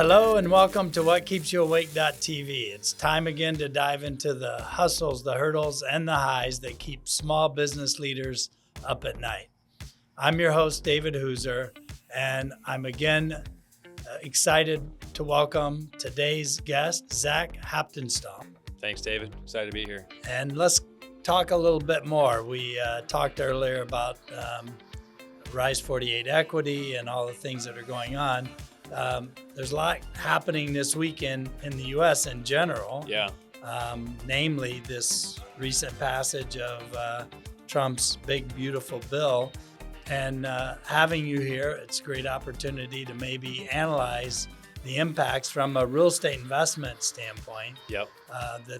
Hello and welcome to WhatKeepsYouAwake.tv. It's time again to dive into the hustles, the hurdles, and the highs that keep small business leaders up at night. I'm your host, David Hooser, and I'm again excited to welcome today's guest, Zach Haptonstall. Thanks, David. Excited to be here. And let's talk a little bit more. We talked earlier about Rise48 Equity and all the things that are going on. There's a lot happening this weekend in the U.S. in general. Yeah. Namely, this recent passage of Trump's big, beautiful bill. And having you here, it's a great opportunity to maybe analyze the impacts from a real estate investment standpoint. Yep.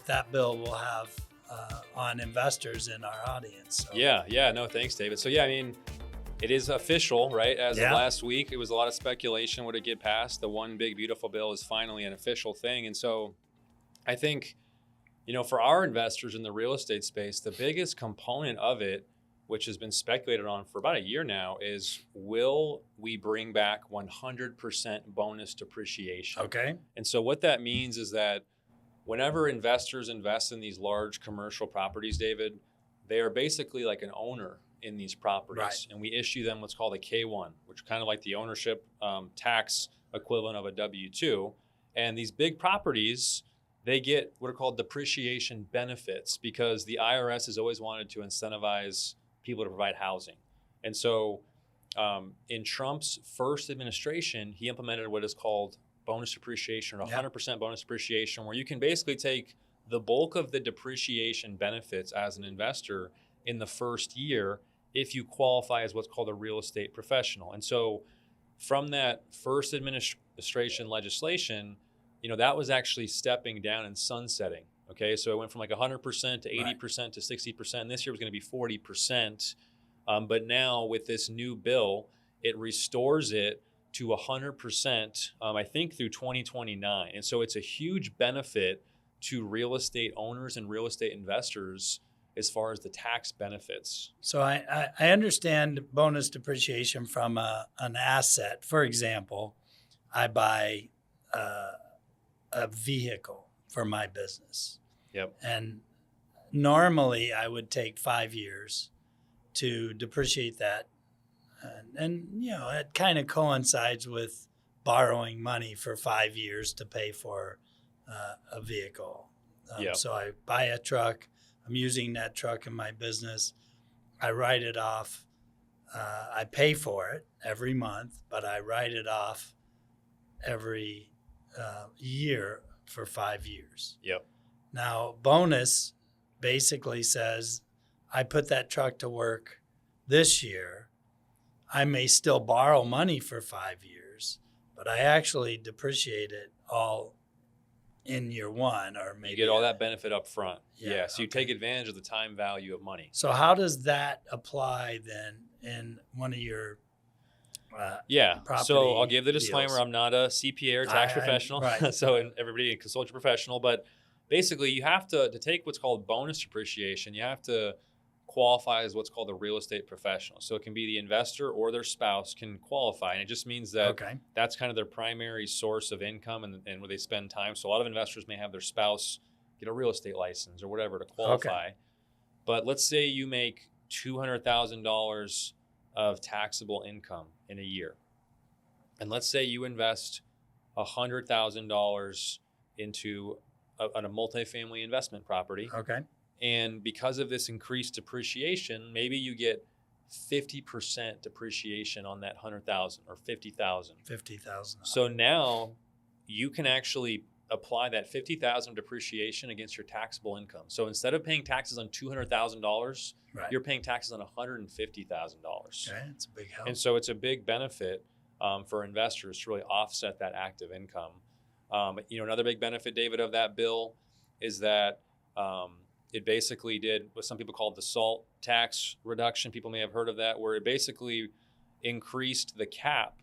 That bill will have on investors in our audience. So. Yeah. No, thanks, David. So, it is official, right? As of last week, it was a lot of speculation. Would it get passed? The one big, beautiful bill is finally an official thing. And so I think, for our investors in the real estate space, the biggest component of it, which has been speculated on for about a year now, is will we bring back 100% bonus depreciation? Okay. And so what that means is that whenever investors invest in these large commercial properties, David, they are basically like an owner in these properties. Right. And we issue them what's called a K-1, which is kind of like the ownership tax equivalent of a W-2. And these big properties, they get what are called depreciation benefits because the IRS has always wanted to incentivize people to provide housing. And so in Trump's first administration, he implemented what is called bonus depreciation or 100% bonus depreciation, where you can basically take the bulk of the depreciation benefits as an investor in the first year if you qualify as what's called a real estate professional. And so from that first administration legislation, that was actually stepping down and sunsetting. Okay, so it went from like 100% to 80% to 60%. This year was going to be 40%. But now with this new bill, it restores it to 100%, I think through 2029. And so it's a huge benefit to real estate owners and real estate investors as far as the tax benefits. So I understand bonus depreciation from an asset. For example, I buy a vehicle for my business. Yep. And normally I would take 5 years to depreciate that. And it kind of coincides with borrowing money for 5 years to pay for a vehicle. So I buy a truck. I'm using that truck in my business. I write it off. I pay for it every month, but I write it off every year for 5 years. Yep. Now, bonus basically says I put that truck to work this year. I may still borrow money for 5 years, but I actually depreciate it all in year one, or maybe you get all that benefit up front. Yeah. So you take advantage of the time value of money. So how does that apply then in one of your property So I'll give the disclaimer. deals? I'm not a CPA or tax professional. Right. So everybody can consult your professional. But basically, you have to take what's called bonus depreciation. You have to qualify as what's called a real estate professional. So it can be the investor or their spouse can qualify. And it just means that that's kind of their primary source of income and where they spend time. So a lot of investors may have their spouse get a real estate license or whatever to qualify. Okay. But let's say you make $200,000 of taxable income in a year. And let's say you invest $100,000 into a multifamily investment property. Okay. And because of this increased depreciation, maybe you get 50% depreciation on that 100,000 or 50,000. 50,000. So now you can actually apply that 50,000 depreciation against your taxable income. So instead of paying taxes on $200,000, you're paying taxes on $150,000. Okay, it's a big help. And so it's a big benefit for investors to really offset that active income. Another big benefit, David, of that bill is that it basically did what some people call the SALT tax reduction. People may have heard of that, where it basically increased the cap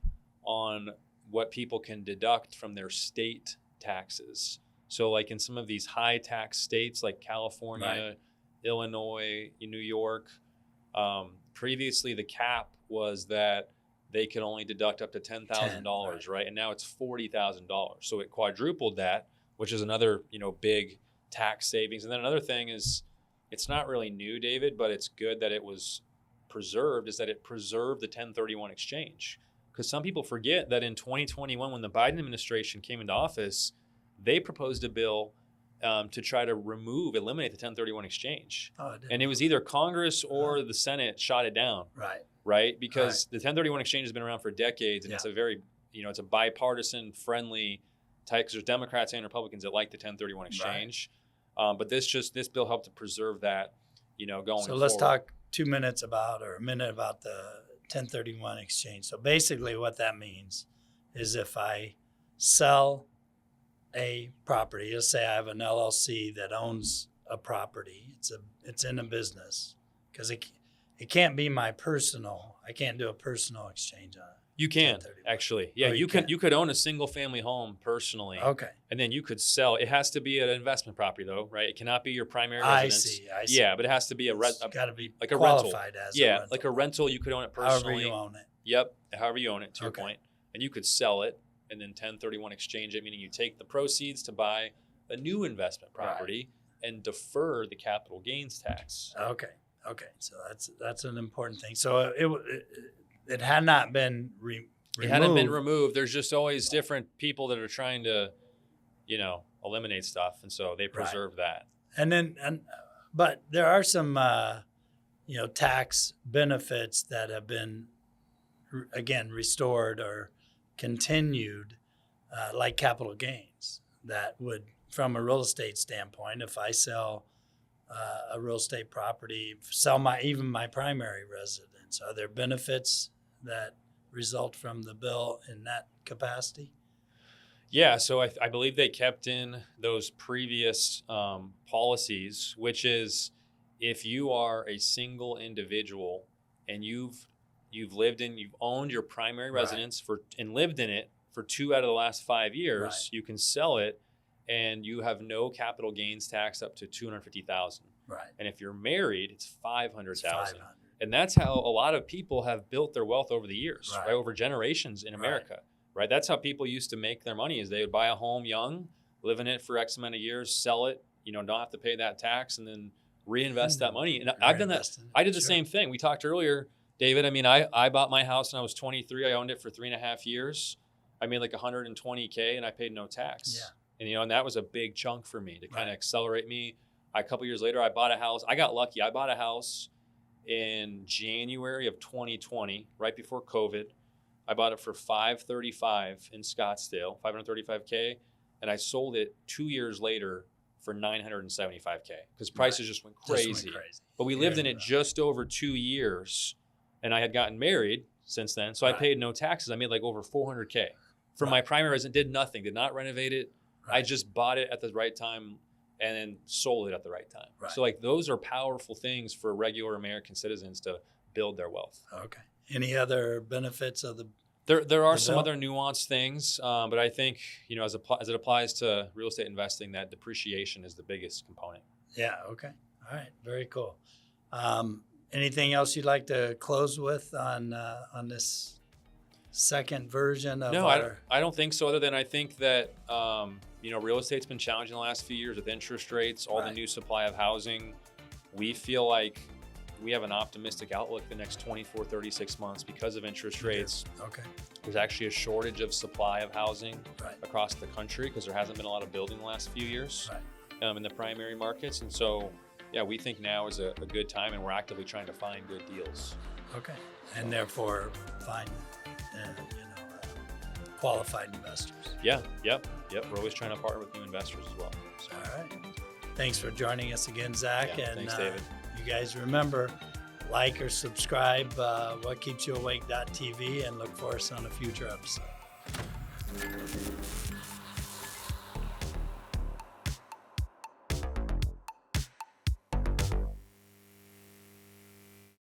on what people can deduct from their state taxes. So like in some of these high tax states like California, Illinois, New York, previously the cap was that they could only deduct up to $10,000, right? And now it's $40,000. So it quadrupled that, which is another, big tax savings. And then another thing is, it's not really new, David, but it's good that it was preserved, is that it preserved the 1031 exchange. Because some people forget that in 2021, when the Biden administration came into office, they proposed a bill to try to eliminate the 1031 exchange. And it was either Congress or the Senate shot it down. Right? Because the 1031 exchange has been around for decades, and it's a very, it's a bipartisan friendly type, because there's Democrats and Republicans that like the 1031 exchange. But this bill helped to preserve that, going forward. So let's talk 2 minutes a minute about the 1031 exchange. So basically what that means is if I sell a property, let's say I have an LLC that owns a property, it's in a business, because it can't be my personal. I can't do a personal exchange on it. You can actually, yeah. You could own a single family home personally. Okay. And then you could sell. It has to be an investment property though, right? It cannot be your primary residence. I see. Yeah, but it has to be It's got to be like a qualified rental. as a rental. Like a rental. You could own it personally. However you own it. Yep, however you own it. To your point, and you could sell it and then 1031 exchange it, meaning you take the proceeds to buy a new investment property and defer the capital gains tax. Okay. So that's an important thing. So it had not been removed. It hadn't been removed. There's just always different people that are trying to, eliminate stuff, and so they preserve that. But there are some, tax benefits that have been, again, restored or continued, like capital gains. That would, from a real estate standpoint, if I sell a real estate property, even my primary residence, are there benefits that result from the bill in that capacity? Yeah, so I believe they kept in those previous policies, which is if you are a single individual and you've owned your primary residence and lived in it for 2 out of the last 5 years, you can sell it and you have no capital gains tax up to $250,000. Right. And if you're married, it's $500,000. And that's how a lot of people have built their wealth over the years, right? Over generations in America, right? That's how people used to make their money, is they would buy a home young, live in it for X amount of years, sell it, don't have to pay that tax, and then reinvest that money. And I've done that. I did the same thing. We talked earlier, David. I mean, I bought my house when I was 23. I owned it for 3.5 years. I made like $120K and I paid no tax. Yeah. And, and that was a big chunk for me to kind of accelerate me. A couple years later, I bought a house. I got lucky. I bought a house in January of 2020, right before COVID. I bought it for $535 in Scottsdale, $535K, and I sold it 2 years later for $975K because prices just went crazy. But we lived in it just over 2 years, and I had gotten married since then, so I paid no taxes. I made like over $400K from my primary residence. Did nothing, did not renovate it. I just bought it at the right time and then sold it at the right time. So like those are powerful things for regular American citizens to build their wealth. Okay. Any other benefits of the There are some other nuanced things, but I think, as it applies to real estate investing, that depreciation is the biggest component. Yeah. Okay. All right. Very cool. Anything else you'd like to close with on this second version of I don't think so, other than I think that, real estate's been challenging the last few years with interest rates, all the new supply of housing. We feel like we have an optimistic outlook the next 24, 36 months because of interest rates. Okay. There's actually a shortage of supply of housing across the country because there hasn't been a lot of building the last few years in the primary markets. And so, we think now is a good time, and we're actively trying to find good deals. Okay. And therefore find, qualified investors. Yeah. Yep. We're always trying to partner with new investors as well. So. All right. Thanks for joining us again, Zach. Yeah, thanks, David. You guys remember, like or subscribe, whatkeepsyouawake.tv, and look for us on a future episode.